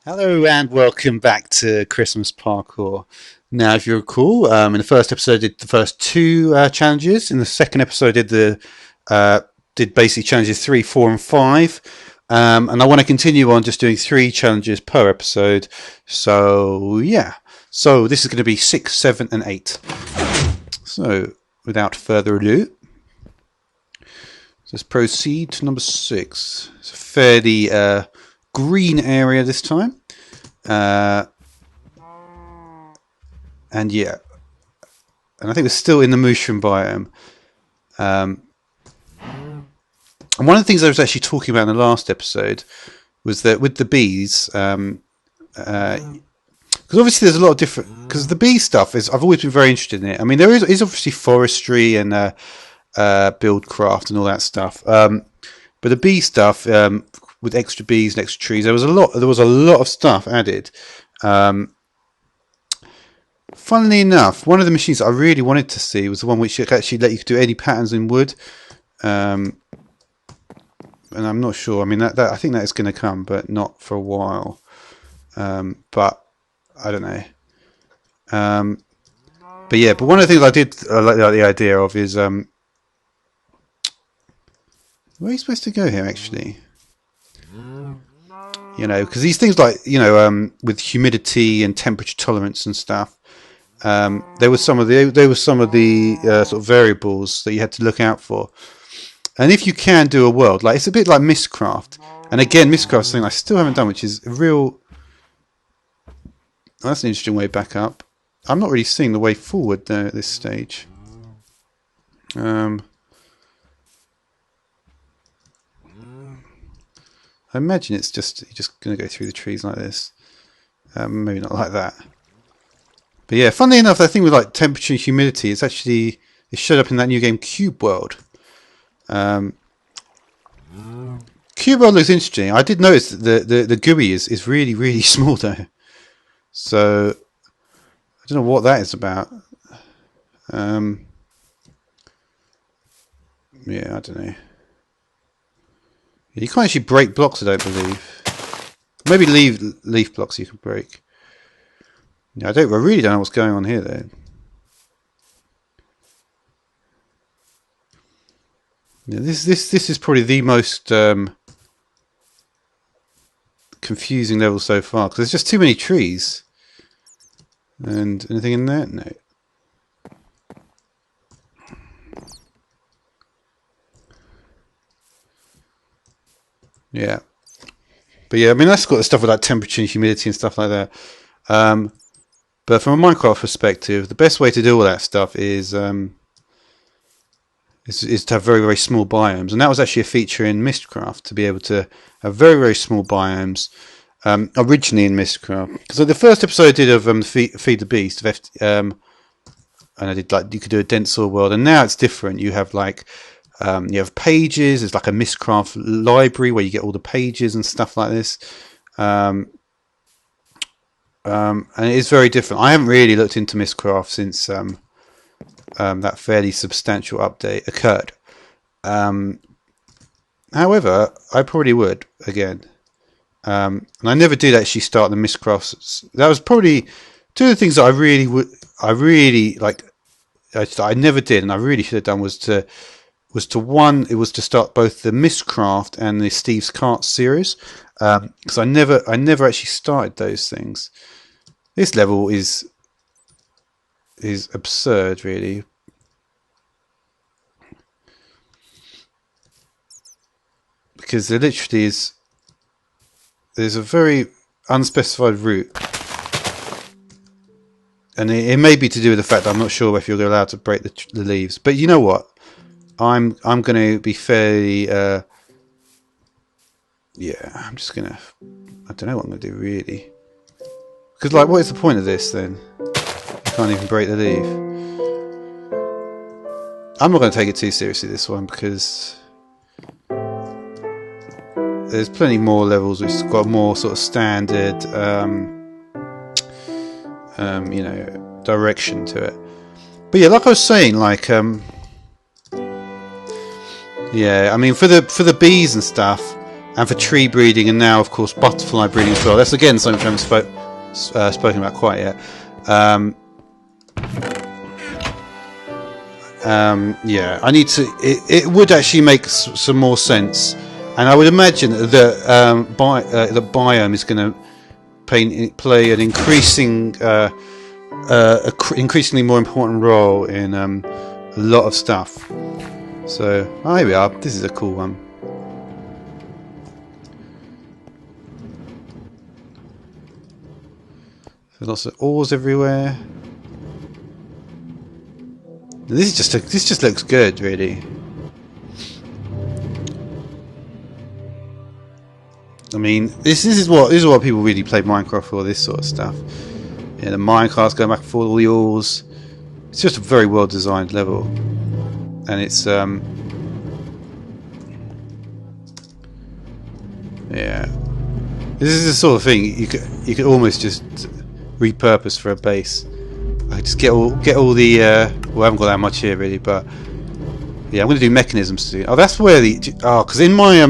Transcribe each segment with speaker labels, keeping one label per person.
Speaker 1: Hello and welcome back to Christmas Parkour. Now, if you recall, in the first episode, I did the first two challenges. In the second episode, I did basically challenges 3, 4, and 5. And I want to continue on just doing 3 challenges per episode. So yeah, so this is going to be 6, 7, and 8. So without further ado, let's proceed to number 6. It's a fairly green area this time, and yeah, and I think we're still in the mushroom biome. And one of the things I was actually talking about in the last episode was that with the bees, because obviously there's a lot of different, because the bee stuff is, I've always been very interested in it. I mean, there is obviously forestry and buildcraft and all that stuff, but the bee stuff, with extra bees and extra trees, there was a lot of stuff added. Funnily enough, one of the machines that I really wanted to see was the one which actually let you do any patterns in wood, and I'm not sure. I mean, that I think that is going to come, but not for a while. But I don't know. But yeah, but one of the things I did like the idea of is where are you supposed to go here actually? You know, because these things like, you know, with humidity and temperature tolerance and stuff, there was some of the sort of variables that you had to look out for. And if you can do a world, like, it's a bit like Mistcraft. And again, Mistcraft is something I still haven't done, which is a real... That's an interesting way back up. I'm not really seeing the way forward there at this stage. I imagine it's just going to go through the trees like this. Maybe not like that. But yeah, funnily enough, that thing with like temperature and humidity, it showed up in that new game Cube World. Cube World looks interesting. I did notice that the GUI is really, really small though. So I don't know what that is about. Yeah, I don't know. You can't actually break blocks, I don't believe. Maybe leaf blocks you can break. Yeah, I really don't know what's going on here though. Yeah, this is probably the most confusing level so far, because there's just too many trees. And anything in there? No. Yeah, but yeah, I mean, that's got the stuff with like temperature and humidity and stuff like that. But from a Minecraft perspective, the best way to do all that stuff is to have very, very small biomes, and that was actually a feature in Mistcraft, to be able to have very, very small biomes. Originally in Mistcraft, because the first episode I did of Feed the Beast, and I did like, you could do a dense soil world, and now it's different. You have like you have pages. There's like a Mistcraft library where you get all the pages and stuff like this. And it is very different. I haven't really looked into Mistcraft since that fairly substantial update occurred. However, I probably would again. And I never did actually start the Mistcraft. That was probably two of the things that I never did, and I really should have done was to start both the Mistcraft and the Steve's Cart series, because I never actually started those things. This level is absurd, really. Because there literally is, there's a very unspecified route, and it may be to do with the fact that I'm not sure if you're allowed to break the leaves. But you know what? I'm going to be fairly, yeah, I'm just going to, I don't know what I'm going to do really. Because like, what is the point of this then? You can't even break the leaf. I'm not going to take it too seriously, this one, because there's plenty more levels which have got more sort of standard, you know, direction to it. But yeah, like I was saying, like, yeah, I mean, for the bees and stuff, and for tree breeding, and now of course butterfly breeding as well. That's again something I haven't spoken about quite yet. Yeah, I need to. It would actually make some more sense, and I would imagine that the biome is going to play an increasingly more important role in a lot of stuff. So here we are. This is a cool one. There's lots of ores everywhere. This just looks good, really. I mean, this is what people really play Minecraft for. This sort of stuff. Yeah, the minecarts going back and forth, all the ores. It's just a very well designed level, and it's yeah. This is the sort of thing you could almost just repurpose for a base. I just get all the well, I haven't got that much here really, but yeah, I'm going to do mechanisms too. Oh, that's where because in my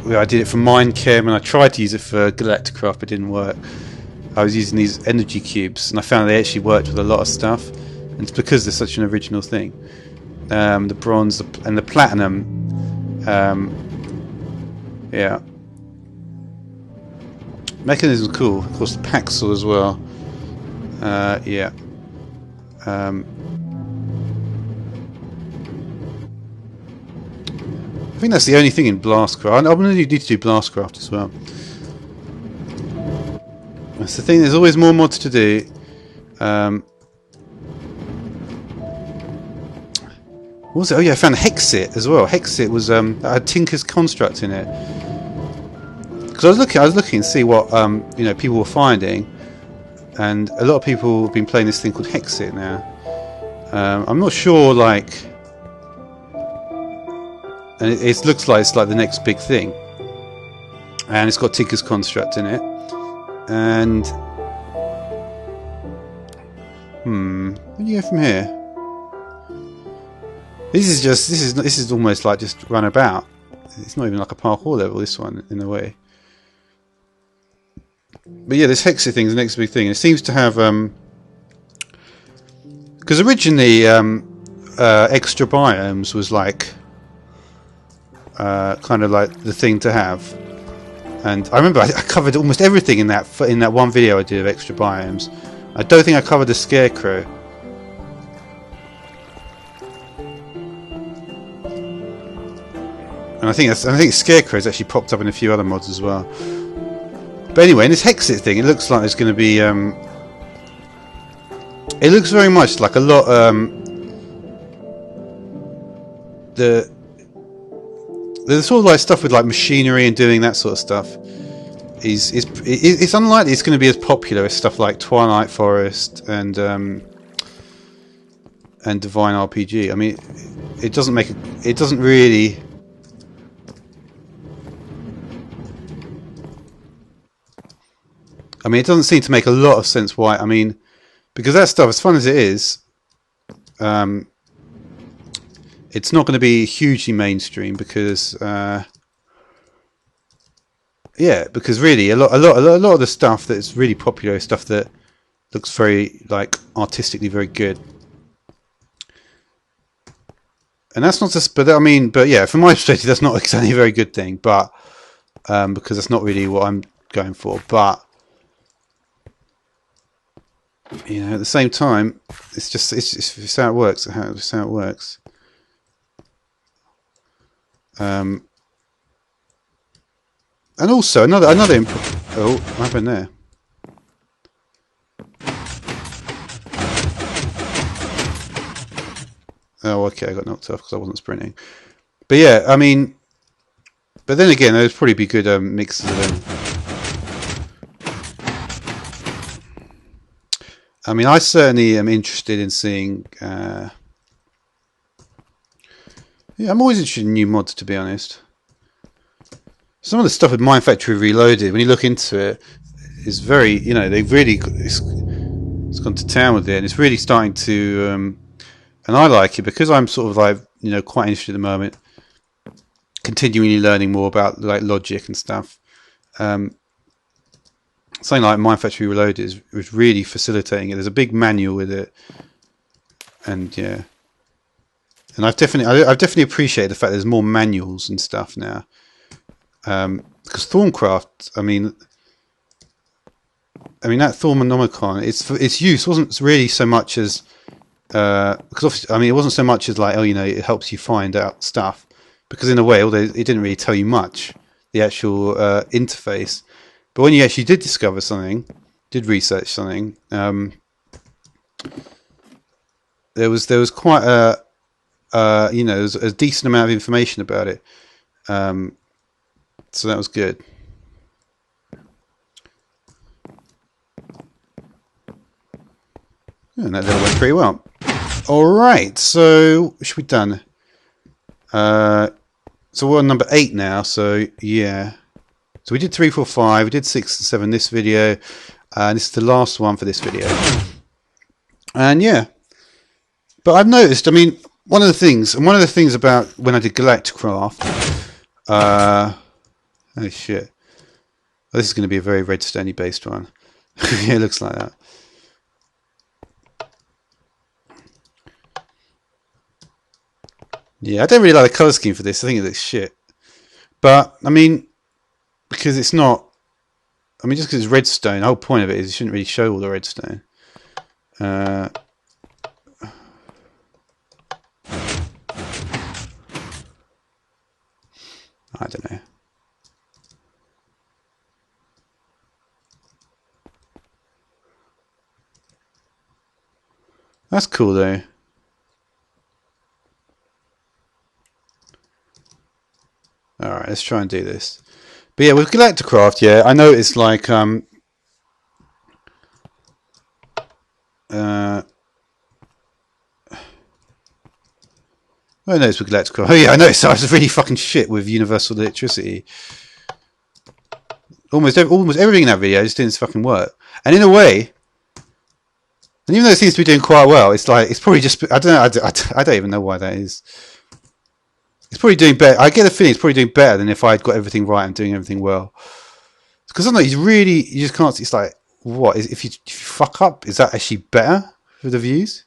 Speaker 1: I did it for Minechem, and I tried to use it for Galacticraft, but it didn't work. I was using these energy cubes, and I found they actually worked with a lot of stuff, and it's because they're such an original thing. The bronze and the platinum, yeah. Mechanism cool. Of course, the Paxel as well. Yeah. I think that's the only thing in Blastcraft. I'm going to need to do Blastcraft as well. That's the thing. There's always more mods to do. What was it? Oh yeah, I found Hexit as well. Hexit was had Tinker's Construct in it. Because I was looking to see what people were finding, and a lot of people have been playing this thing called Hexit now. I'm not sure, and it looks like it's like the next big thing, and it's got Tinker's Construct in it, and where do you go from here? This is almost like just run about. It's not even like a parkour level, this one, in a way. But yeah, this Hexit thing is the next big thing. It seems to have because originally extra biomes was like kind of like the thing to have, and I remember I covered almost everything in that one video I did of extra biomes. I don't think I covered the Scarecrow. And I think Scarecrow's actually popped up in a few other mods as well. But anyway, in this Hexit thing, it looks like there's going to be. It looks very much like a lot. The sort of like stuff with like machinery and doing that sort of stuff. It's unlikely it's going to be as popular as stuff like Twilight Forest and Divine RPG. I mean, it doesn't really. I mean, it doesn't seem to make a lot of sense why. I mean, because that stuff, as fun as it is, it's not going to be hugely mainstream because, yeah, because really a lot of the stuff that's really popular is stuff that looks very artistically very good, and that's not just. But I mean, but yeah, from my perspective, that's not exactly a very good thing. But because that's not really what I'm going for, but. At the same time, it's how it works. It's how it works. And also another input. Oh, what happened there? Oh, okay, I got knocked off because I wasn't sprinting. But yeah, I mean, but then again, there'd probably be good mixes of them. I mean, I certainly am interested in seeing. Yeah, I'm always interested in new mods, to be honest. Some of the stuff with Mind Factory Reloaded, when you look into it, is very, they've really it's gone to town with it, and it's really starting to. And I like it because I'm sort of quite interested at the moment. continually learning more about like logic and stuff. Something like Mind Factory Reloaded was really facilitating it. There's a big manual with it, and yeah, and I've definitely appreciated the fact there's more manuals and stuff now. Because Thorncraft, I mean that Thormonomicon, its use wasn't really so much as because I mean it wasn't so much as like, oh, you know, it helps you find out stuff, because in a way, although it didn't really tell you much, the actual interface. But when you actually did discover something, did research something, there was quite a you know, there's a decent amount of information about it. So that was good. And that went pretty well. Alright, so what should we done? So we're on number 8 now, so yeah. So we did 3, 4, 5, we did 6 and 7 this video, and this is the last one for this video. And yeah. But I've noticed, I mean, one of the things about when I did Galacticraft, oh shit. This is going to be a very redstone-y based one. Yeah, it looks like that. Yeah, I don't really like the colour scheme for this. I think it looks shit. But, I mean, because it's not... I mean, just because it's redstone, the whole point of it is you shouldn't really show all the redstone. I don't know. That's cool, though. Alright, let's try and do this. But yeah, with Galacticraft, yeah, I know it's like I noticed with Galacticraft. Oh yeah, I noticed I was really fucking shit with universal electricity. Almost everything in that video just didn't fucking work. And in a way, and even though it seems to be doing quite well, it's like it's probably just I don't know. I don't even know why that is. It's probably doing better. I get the feeling it's probably doing better than if I'd got everything right and doing everything well. Because sometimes you just can't. It's like, what if you fuck up? Is that actually better for the views?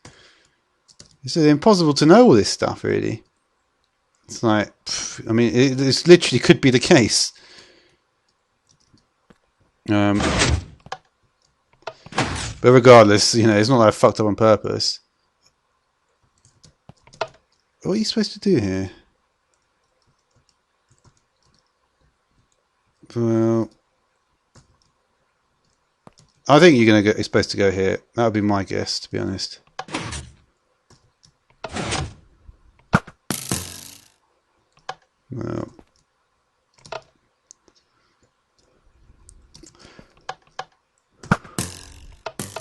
Speaker 1: It's impossible to know all this stuff, really. It's like, I mean, it literally could be the case. But regardless, you know, it's not like I fucked up on purpose. What are you supposed to do here? Well, I think you're supposed to go here. That would be my guess, to be honest. Well,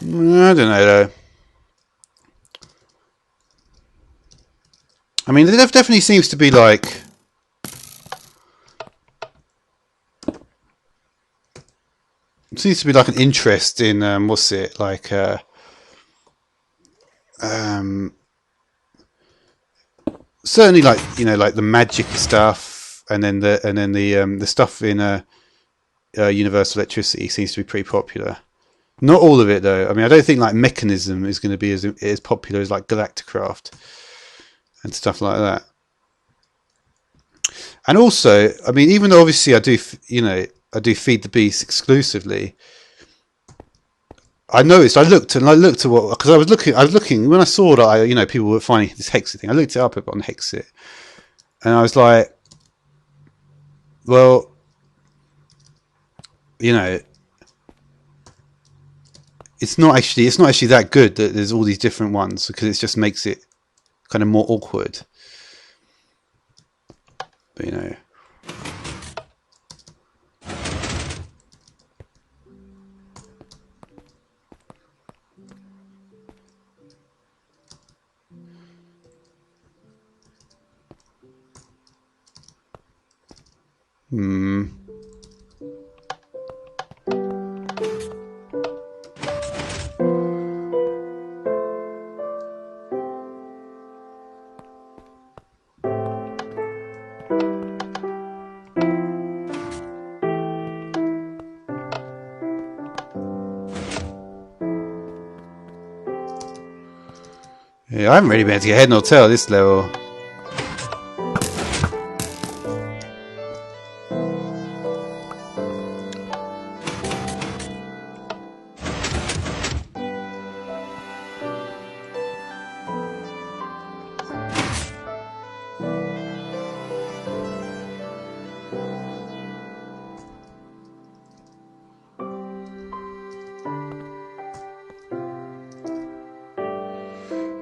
Speaker 1: I don't know though. I mean, there definitely seems to be like. Seems to be like an interest in what's it like certainly, like, you know, like the magic stuff, and then the stuff in universal electricity seems to be pretty popular. Not all of it though. I mean, I don't think like Mechanism is going to be as popular as like Galacticraft and stuff like that. And also, I mean, even though obviously I do, you know, I do Feed the Beast exclusively, I noticed, I looked at what, because I was looking when I saw that, you know, people were finding this Hexit thing. I looked it up on Hexit, and I was like, well, you know, it's not actually that good that there's all these different ones, because it just makes it kind of more awkward. But, you know. Yeah, I haven't really been able to get head nor tail this level.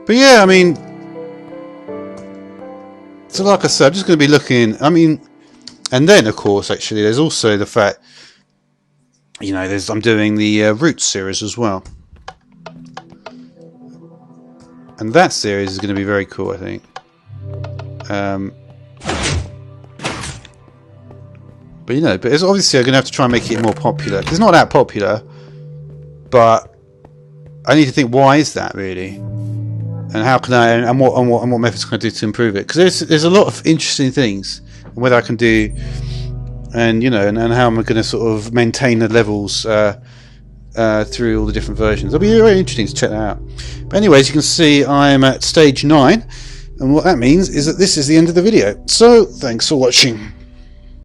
Speaker 1: But yeah, I mean, so like I said, I'm just going to be looking, I mean, and then of course, actually, there's also the fact, you know, I'm doing the Roots series as well. And that series is going to be very cool, I think. But you know, but it's obviously I'm going to have to try and make it more popular. It's not that popular, but I need to think, why is that really? And how can I, and what methods can I do to improve it? Because there's a lot of interesting things, and whether I can do, and you know, and how am I going to sort of maintain the levels through all the different versions. It'll be very interesting to check that out. But anyways, you can see I'm at stage 9, and what that means is that this is the end of the video. So thanks for watching.